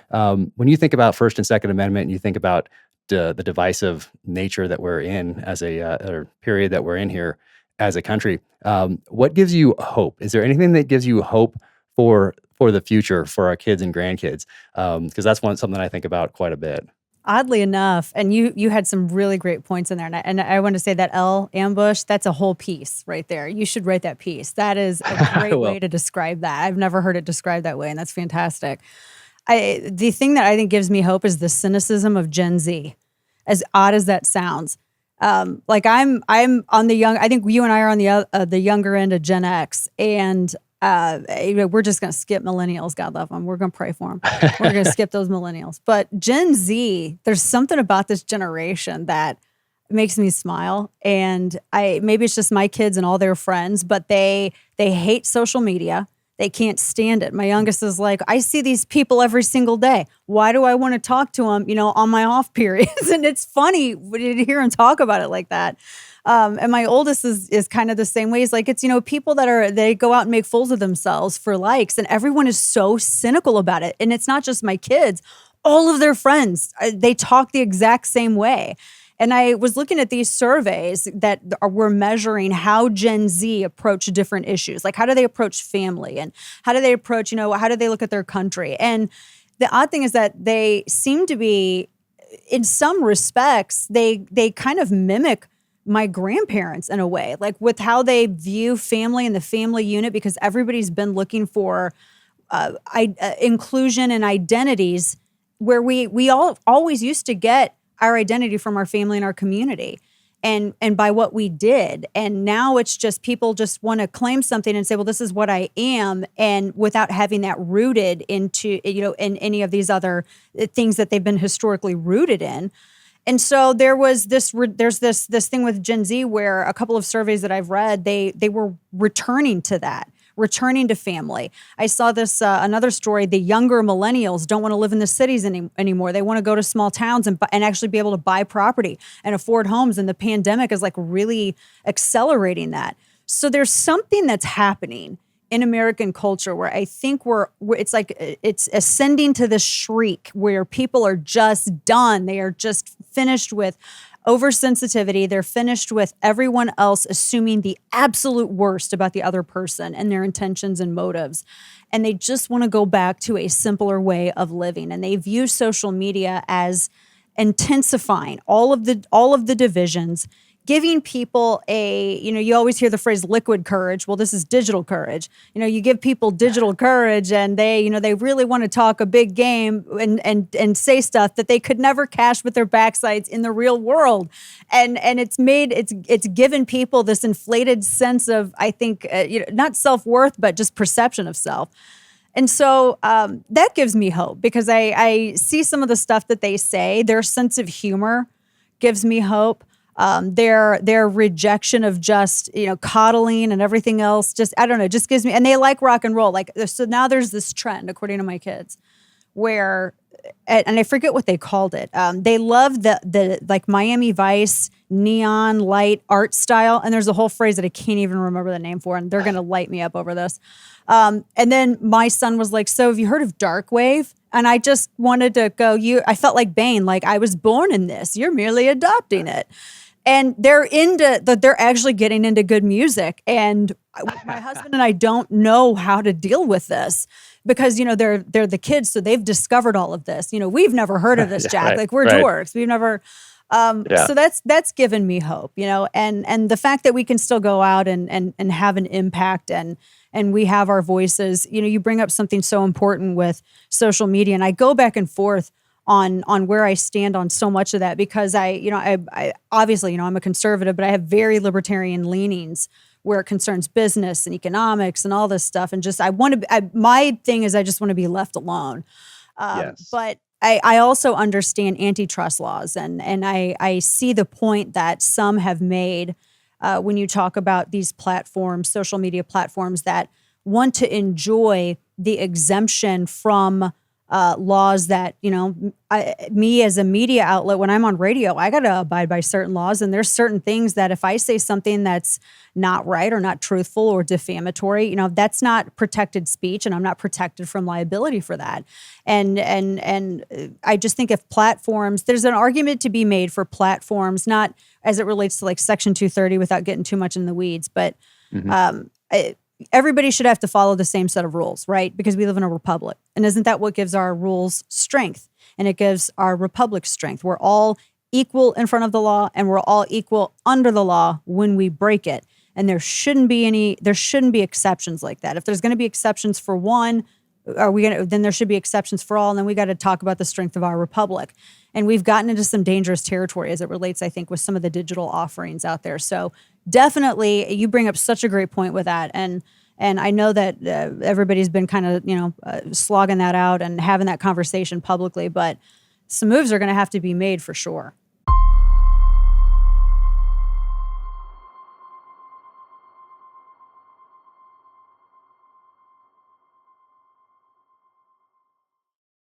When you think about First and Second Amendment, and you think about the divisive nature that we're in as or period that we're in here as a country, what gives you hope? Is there anything that gives you hope for the future for our kids and grandkids? Because that's something I think about quite a bit. Oddly enough, and you had some really great points in there, and I want to say that L ambush, that's a whole piece right there. You should write that piece. That is a I great way will. to describe that. I've never heard it described that way, and that's fantastic. The thing that I think gives me hope is the cynicism of Gen Z, as odd as that sounds. Like I'm on the young. I think you and I are on the younger end of Gen X, and we're just gonna skip millennials. God love them. We're gonna pray for them. We're gonna skip those millennials. But Gen Z, there's something about this generation that makes me smile. And maybe it's just my kids and all their friends, but they hate social media. They can't stand it. My youngest is like, I see these people every single day. Why do I want to talk to them, on my off periods? And it's funny to hear him talk about it like that. And my oldest is kind of the same way. He's like, it's, people they go out and make fools of themselves for likes, and everyone is so cynical about it. And it's not just my kids, all of their friends, they talk the exact same way. And I was looking at these surveys that were measuring how Gen Z approach different issues. Like, how do they approach family? And how do they approach, how do they look at their country? And the odd thing is that they seem to be, in some respects, they kind of mimic my grandparents in a way, like with how they view family and the family unit, because everybody's been looking for inclusion and identities where we all always used to get our identity from our family and our community and by what we did. And now it's just people just want to claim something and say, well, this is what I am. And without having that rooted into, in any of these other things that they've been historically rooted in. And so there's this thing with Gen Z where a couple of surveys that I've read, they were returning to that, returning to family. I saw this, another story, the younger millennials don't want to live in the cities anymore. They want to go to small towns and actually be able to buy property and afford homes. And the pandemic is like really accelerating that. So there's something that's happening in American culture where I think it's ascending to this shriek where people are just done. They are just finished with oversensitivity. They're finished with everyone else assuming the absolute worst about the other person and their intentions and motives. And they just want to go back to a simpler way of living. And they view social media as intensifying all of the divisions, giving people you always hear the phrase liquid courage. Well, this is digital courage. You give people digital courage and they really want to talk a big game and say stuff that they could never cash with their backsides in the real world. And it's given people this inflated sense of, I think, not self-worth, but just perception of self. And so that gives me hope because I see some of the stuff that they say. Their sense of humor gives me hope. Their rejection of just, coddling and everything else, just, I don't know, just gives me, and they like rock and roll. Like, so now there's this trend, according to my kids, where, and I forget what they called it. They love the like Miami Vice neon light art style. And there's a whole phrase that I can't even remember the name for, and they're going to light me up over this. And then my son was like, so have you heard of dark wave? And I just wanted to go, I felt like Bane, like I was born in this. You're merely adopting it. And they're actually getting into good music. And my husband and I don't know how to deal with this because, they're the kids. So they've discovered all of this. We've never heard of this, Jack. Right, Like we're right. dorks. We've never. So that's given me hope, and the fact that we can still go out and have an impact and we have our voices. You bring up something so important with social media, and I go back and forth on where I stand on so much of that because I obviously, I'm a conservative, but I have very libertarian leanings where it concerns business and economics and all this stuff. And just, my thing is I just want to be left alone. Yes. But I also understand antitrust laws and I see the point that some have made when you talk about these platforms, social media platforms that want to enjoy the exemption from laws that, me as a media outlet, when I'm on radio, I got to abide by certain laws. And there's certain things that if I say something that's not right or not truthful or defamatory, that's not protected speech, and I'm not protected from liability for that. And I just think if platforms, there's an argument to be made for platforms, not as it relates to like Section 230 without getting too much in the weeds, but everybody should have to follow the same set of rules, right? Because we live in a republic. And isn't that what gives our rules strength? And it gives our republic strength. We're all equal in front of the law, and we're all equal under the law when we break it. And there shouldn't be exceptions like that. If there's going to be exceptions for one, then there should be exceptions for all. And then we got to talk about the strength of our republic. And we've gotten into some dangerous territory as it relates, I think, with some of the digital offerings out there. So definitely, you bring up such a great point with that. And I know that everybody's been kind of, slogging that out and having that conversation publicly, but some moves are going to have to be made for sure.